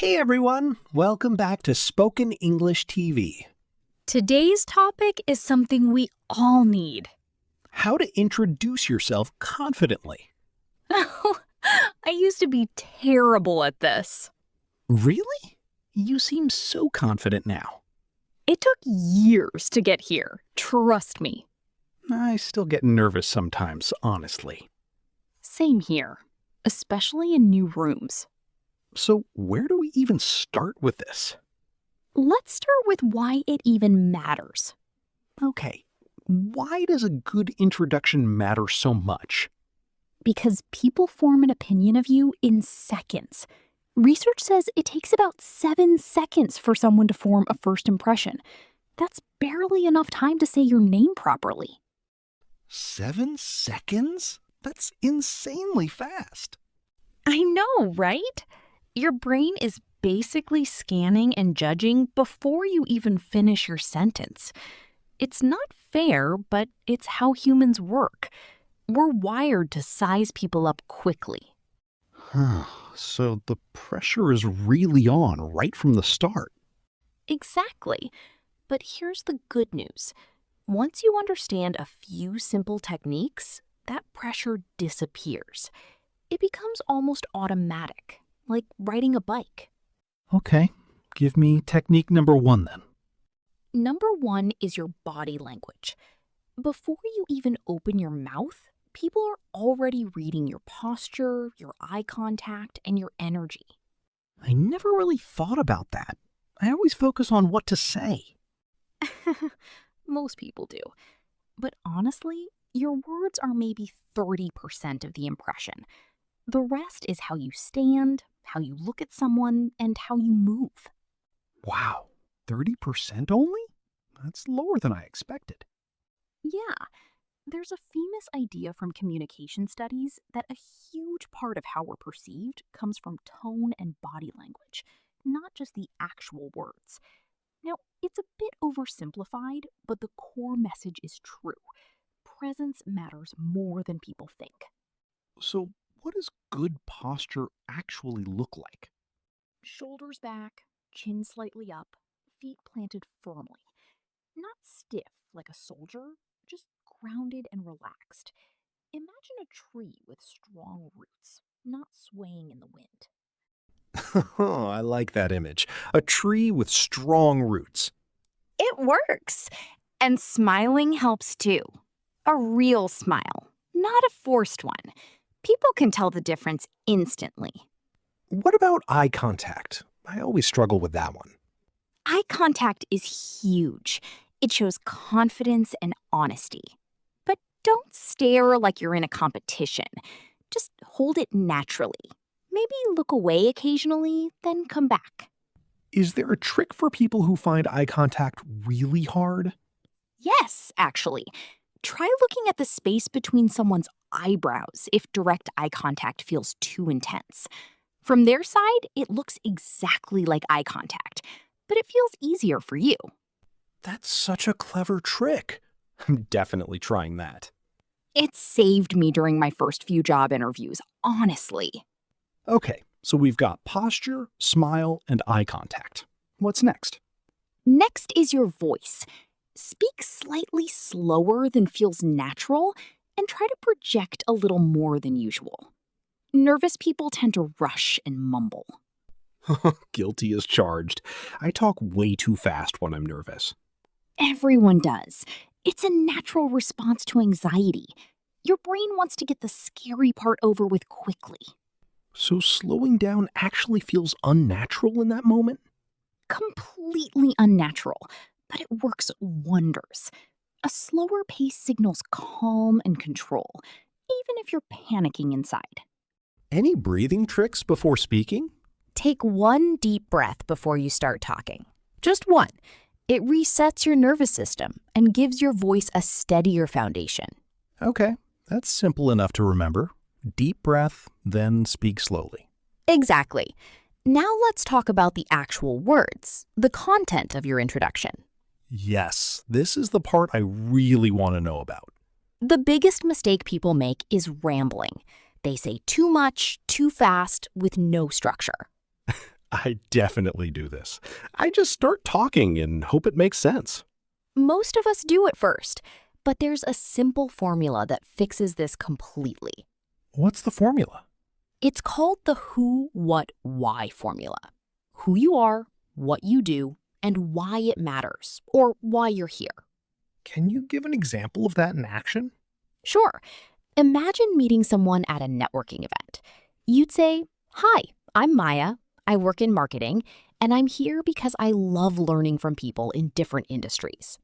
Hey everyone, welcome back to Spoken English TV. Today's topic is something we all need. How to introduce yourself confidently. I used to be terrible at this. Really? You seem so confident now. It took years to get here, trust me. I still get nervous sometimes, honestly. Same here, especially in new rooms. So where do we even start with this? Let's start with why it even matters. Okay, why does a good introduction matter so much? Because people form an opinion of you in seconds. Research says it takes about 7 seconds for someone to form a first impression. That's barely enough time to say your name properly. 7 seconds? That's insanely fast. I know, right? Your brain is basically scanning and judging before you even finish your sentence. It's not fair, but it's how humans work. We're wired to size people up quickly. So the pressure is really on right from the start. Exactly. But here's the good news. Once you understand a few simple techniques, that pressure disappears. It becomes almost automatic, like riding a bike. Okay, give me technique number 1 then. Number 1 is your body language. Before you even open your mouth, people are already reading your posture, your eye contact, and your energy. I never really thought about that. I always focus on what to say. Most people do. But honestly, your words are maybe 30% of the impression. The rest is how you stand, how you look at someone, and how you move. Wow, 30% only? That's lower than I expected. Yeah, there's a famous idea from communication studies that a huge part of how we're perceived comes from tone and body language, not just the actual words. Now, it's a bit oversimplified, but the core message is true. Presence matters more than people think. So, what does good posture actually look like? Shoulders back, chin slightly up, feet planted firmly. Not stiff like a soldier, just grounded and relaxed. Imagine a tree with strong roots, not swaying in the wind. I like that image. A tree with strong roots. It works. And smiling helps too. A real smile, not a forced one. People can tell the difference instantly. What about eye contact? I always struggle with that one. Eye contact is huge. It shows confidence and honesty. But don't stare like you're in a competition. Just hold it naturally. Maybe look away occasionally, then come back. Is there a trick for people who find eye contact really hard? Yes, actually. Try looking at the space between someone's eyebrows if direct eye contact feels too intense. From their side, it looks exactly like eye contact, but it feels easier for you. That's such a clever trick. I'm definitely trying that. It saved me during my first few job interviews, honestly. Okay, so we've got posture, smile, and eye contact. What's next? Next is your voice. Speak slightly slower than feels natural and try to project a little more than usual. Nervous people tend to rush and mumble. Guilty as charged. I talk way too fast when I'm nervous. Everyone does. It's a natural response to anxiety. Your brain wants to get the scary part over with quickly. So slowing down actually feels unnatural in that moment? Completely unnatural, but it works wonders. A slower pace signals calm and control, even if you're panicking inside. Any breathing tricks before speaking? Take one deep breath before you start talking. Just one. It resets your nervous system and gives your voice a steadier foundation. Okay, that's simple enough to remember. Deep breath, then speak slowly. Exactly. Now let's talk about the actual words, the content of your introduction. Yes, this is the part I really want to know about. The biggest mistake people make is rambling. They say too much, too fast, with no structure. I definitely do this. I just start talking and hope it makes sense. Most of us do at first, but there's a simple formula that fixes this completely. What's the formula? It's called the who, what, why formula. Who you are, what you do, and why it matters, or why you're here. Can you give an example of that in action? Sure. Imagine meeting someone at a networking event. You'd say, "Hi, I'm Maya. I work in marketing, and I'm here because I love learning from people in different industries."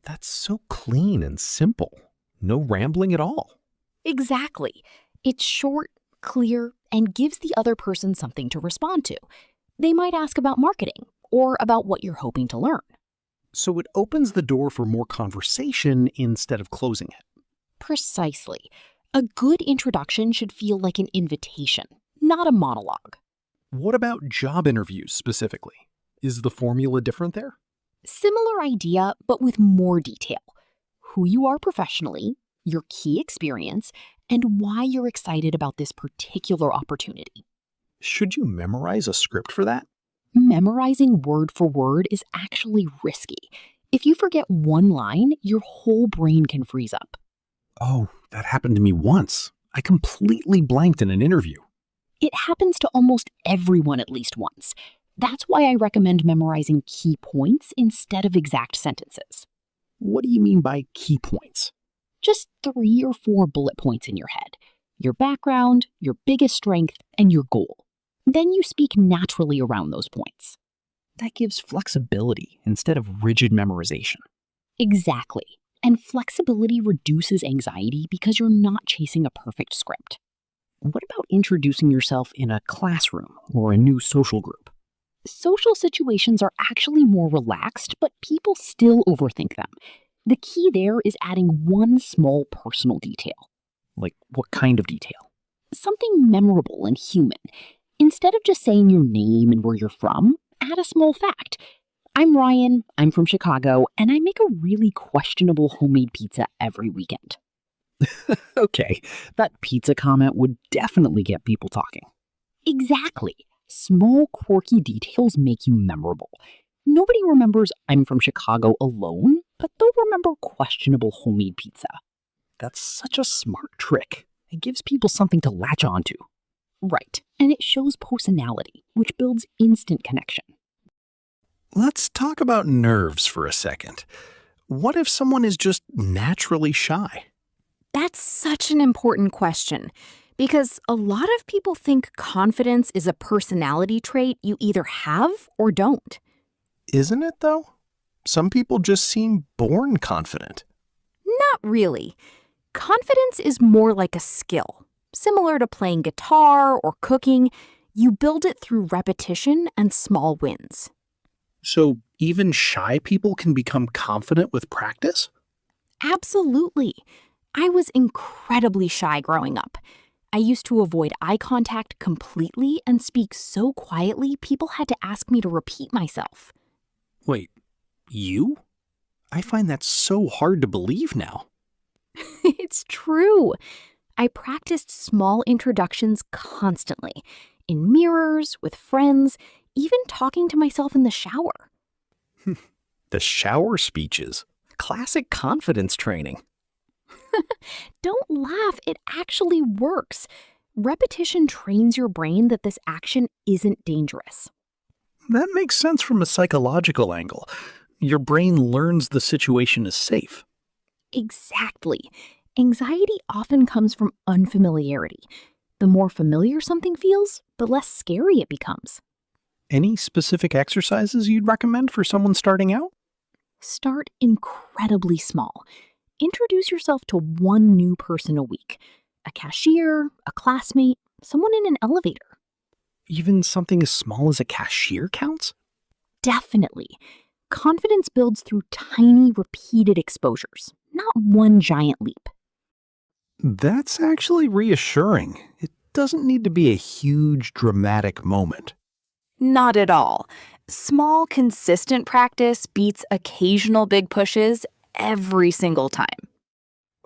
That's so clean and simple. No rambling at all. Exactly. It's short, clear, and gives the other person something to respond to. They might ask about marketing or about what you're hoping to learn. So it opens the door for more conversation instead of closing it. Precisely. A good introduction should feel like an invitation, not a monologue. What about job interviews specifically? Is the formula different there? Similar idea, but with more detail. Who you are professionally, your key experience, and why you're excited about this particular opportunity. Should you memorize a script for that? Memorizing word for word is actually risky. If you forget one line, your whole brain can freeze up. Oh, that happened to me once. I completely blanked in an interview. It happens to almost everyone at least once. That's why I recommend memorizing key points instead of exact sentences. What do you mean by key points? Just 3 or 4 bullet points in your head. Your background, your biggest strength, and your goal. Then you speak naturally around those points. That gives flexibility instead of rigid memorization. Exactly. And flexibility reduces anxiety because you're not chasing a perfect script. What about introducing yourself in a classroom or a new social group? Social situations are actually more relaxed, but people still overthink them. The key there is adding one small personal detail. Like what kind of detail? Something memorable and human. Instead of just saying your name and where you're from, add a small fact. I'm Ryan, I'm from Chicago, and I make a really questionable homemade pizza every weekend. Okay, that pizza comment would definitely get people talking. Exactly. Small, quirky details make you memorable. Nobody remembers I'm from Chicago alone, but they'll remember questionable homemade pizza. That's such a smart trick. It gives people something to latch onto. Right, and it shows personality, which builds instant connection. Let's talk about nerves for a second. What if someone is just naturally shy? That's such an important question because a lot of people think confidence is a personality trait you either have or don't. Isn't it, though? Some people just seem born confident. Not really. Confidence is more like a skill. Similar to playing guitar or cooking, you build it through repetition and small wins. So even shy people can become confident with practice? Absolutely. I was incredibly shy growing up. I used to avoid eye contact completely and speak so quietly people had to ask me to repeat myself. Wait, you? I find that so hard to believe now. It's true. I practiced small introductions constantly, in mirrors, with friends, even talking to myself in the shower. The shower speeches. Classic confidence training. Don't laugh, it actually works. Repetition trains your brain that this action isn't dangerous. That makes sense from a psychological angle. Your brain learns the situation is safe. Exactly. Anxiety often comes from unfamiliarity. The more familiar something feels, the less scary it becomes. Any specific exercises you'd recommend for someone starting out? Start incredibly small. Introduce yourself to one new person a week. A cashier, a classmate, someone in an elevator. Even something as small as a cashier counts? Definitely. Confidence builds through tiny, repeated exposures, not one giant leap. That's actually reassuring. It doesn't need to be a huge, dramatic moment. Not at all. Small, consistent practice beats occasional big pushes every single time.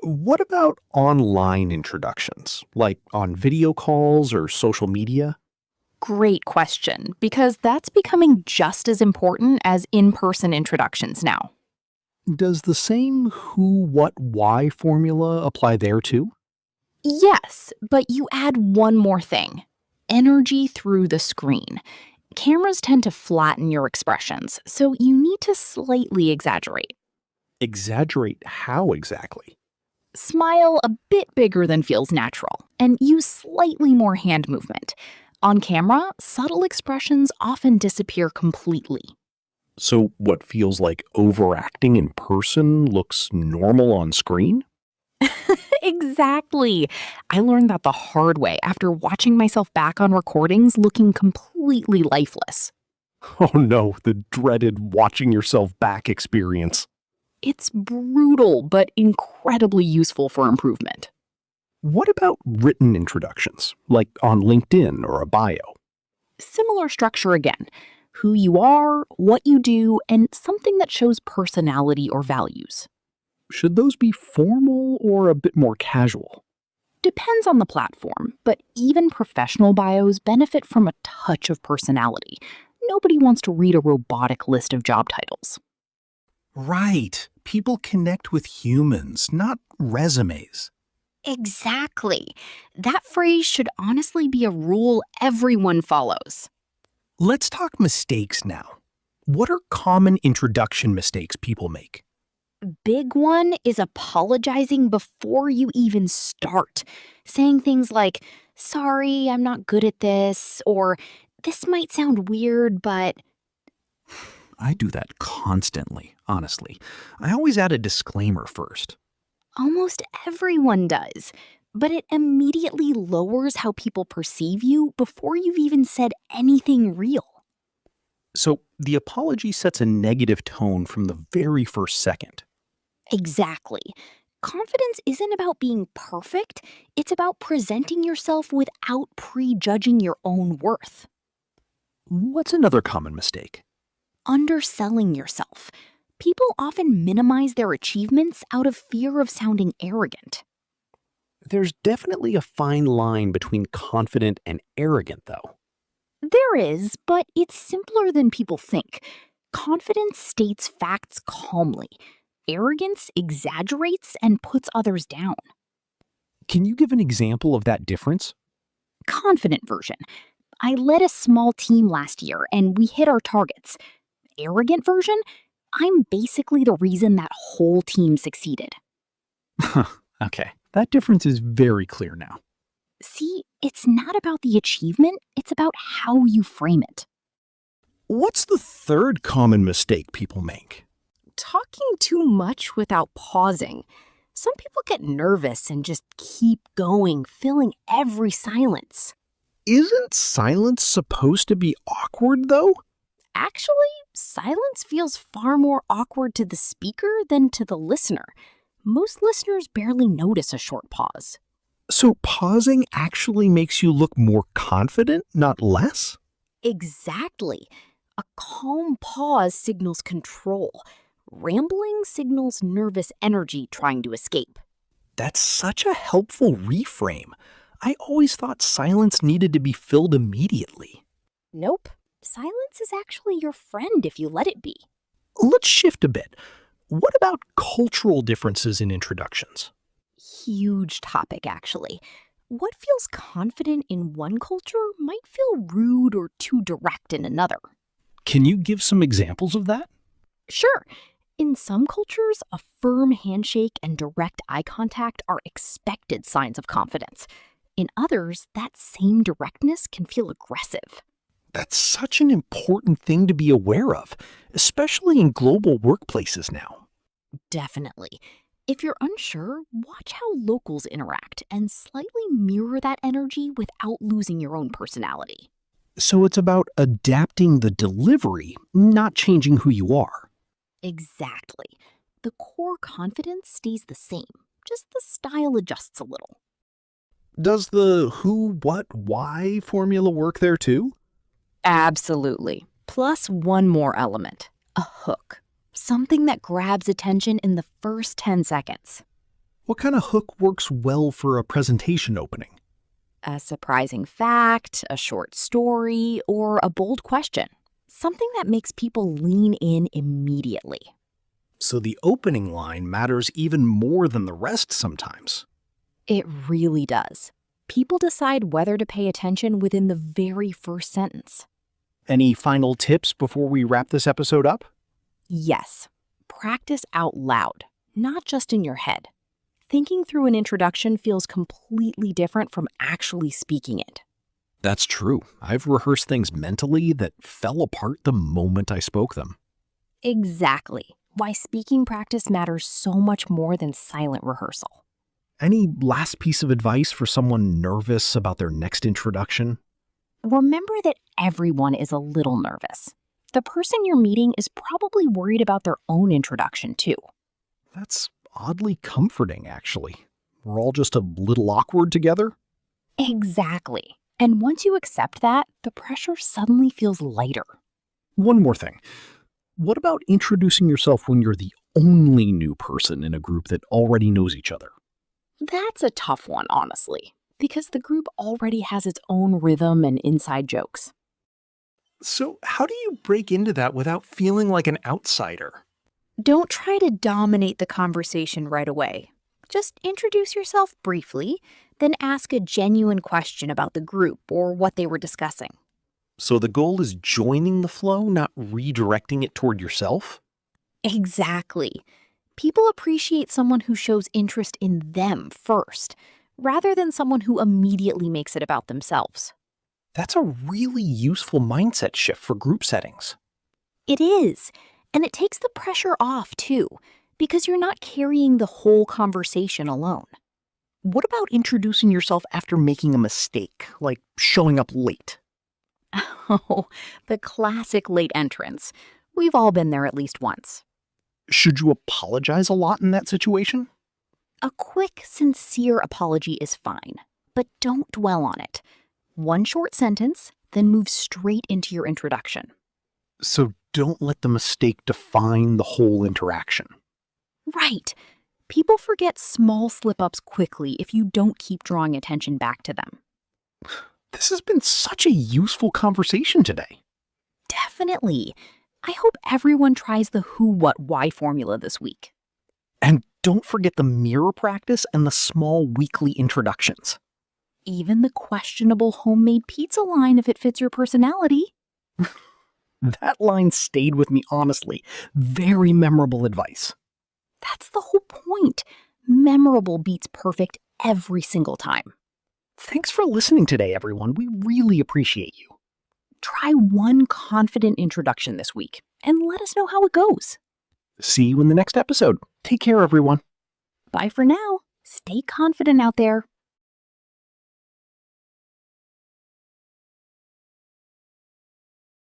What about online introductions, like on video calls or social media? Great question, because that's becoming just as important as in-person introductions now. Does the same who, what, why formula apply there too? Yes, but you add one more thing: energy through the screen. Cameras tend to flatten your expressions, so you need to slightly exaggerate. Exaggerate how exactly? Smile a bit bigger than feels natural, and use slightly more hand movement. On camera, subtle expressions often disappear completely. So what feels like overacting in person looks normal on screen? Exactly. I learned that the hard way after watching myself back on recordings looking completely lifeless. Oh no, the dreaded watching yourself back experience. It's brutal, but incredibly useful for improvement. What about written introductions, like on LinkedIn or a bio? Similar structure again: who you are, what you do, and something that shows personality or values. Should those be formal or a bit more casual? Depends on the platform, but even professional bios benefit from a touch of personality. Nobody wants to read a robotic list of job titles. Right. People connect with humans, not resumes. Exactly. That phrase should honestly be a rule everyone follows. Let's talk mistakes now. What are common introduction mistakes people make? Big one is apologizing before you even start. Saying things like, sorry, I'm not good at this, or this might sound weird, but I do that constantly, honestly. I always add a disclaimer first. almost everyone does. But it immediately lowers how people perceive you before you've even said anything real. So the apology sets a negative tone from the very first second. Exactly. Confidence isn't about being perfect, it's about presenting yourself without prejudging your own worth. What's another common mistake? Underselling yourself. People often minimize their achievements out of fear of sounding arrogant. There's definitely a fine line between confident and arrogant, though. There is, but it's simpler than people think. Confidence states facts calmly. Arrogance exaggerates and puts others down. Can you give an example of that difference? Confident version. I led a small team last year and we hit our targets. Arrogant version. I'm basically the reason that whole team succeeded. Okay, that difference is very clear now. See, it's not about the achievement, it's about how you frame it. What's the third common mistake people make? Talking too much without pausing. Some people get nervous and just keep going, filling every silence. Isn't silence supposed to be awkward, though? Actually, silence feels far more awkward to the speaker than to the listener. Most listeners barely notice a short pause. So pausing actually makes you look more confident, not less? Exactly. A calm pause signals control. Rambling signals nervous energy trying to escape. That's such a helpful reframe. I always thought silence needed to be filled immediately. Nope. Silence is actually your friend if you let it be. Let's shift a bit. What about cultural differences in introductions? Huge topic, actually. What feels confident in one culture might feel rude or too direct in another. Can you give some examples of that? Sure, in some cultures, a firm handshake and direct eye contact are expected signs of confidence. In others, that same directness can feel aggressive. That's such an important thing to be aware of, especially in global workplaces now. Definitely. If you're unsure, watch how locals interact and slightly mirror that energy without losing your own personality. So it's about adapting the delivery, not changing who you are. Exactly. The core confidence stays the same, just the style adjusts a little. Does the who, what, why formula work there too? Absolutely. Plus one more element: a hook. Something that grabs attention in the first 10 seconds. What kind of hook works well for a presentation opening? A surprising fact, a short story, or a bold question. Something that makes people lean in immediately. So the opening line matters even more than the rest sometimes. It really does. People decide whether to pay attention within the very first sentence. Any final tips before we wrap this episode up? Yes, practice out loud, not just in your head. Thinking through an introduction feels completely different from actually speaking it. That's true. I've rehearsed things mentally that fell apart the moment I spoke them. Exactly. Why speaking practice matters so much more than silent rehearsal. Any last piece of advice for someone nervous about their next introduction? Remember that everyone is a little nervous. The person you're meeting is probably worried about their own introduction, too. That's oddly comforting, actually. We're all just a little awkward together. Exactly. And once you accept that, the pressure suddenly feels lighter. One more thing. What about introducing yourself when you're the only new person in a group that already knows each other? That's a tough one, honestly, because the group already has its own rhythm and inside jokes. So, how do you break into that without feeling like an outsider? Don't try to dominate the conversation right away. Just introduce yourself briefly, then ask a genuine question about the group or what they were discussing. So the goal is joining the flow, not redirecting it toward yourself? Exactly. People appreciate someone who shows interest in them first, rather than someone who immediately makes it about themselves. That's a really useful mindset shift for group settings. It is. And it takes the pressure off, too, because you're not carrying the whole conversation alone. What about introducing yourself after making a mistake, like showing up late? Oh, the classic late entrance. We've all been there at least once. Should you apologize a lot in that situation? A quick, sincere apology is fine, but don't dwell on it. One short sentence, then move straight into your introduction. So don't let the mistake define the whole interaction. Right. People forget small slip-ups quickly if you don't keep drawing attention back to them. This has been such a useful conversation today. Definitely. I hope everyone tries the who, what, why formula this week. And don't forget the mirror practice and the small weekly introductions. Even the questionable homemade pizza line if it fits your personality. That line stayed with me, honestly. Very memorable advice. That's the whole point. Memorable beats perfect every single time. Thanks for listening today, everyone. We really appreciate you. Try one confident introduction this week and let us know how it goes. See you in the next episode. Take care, everyone. Bye for now. Stay confident out there.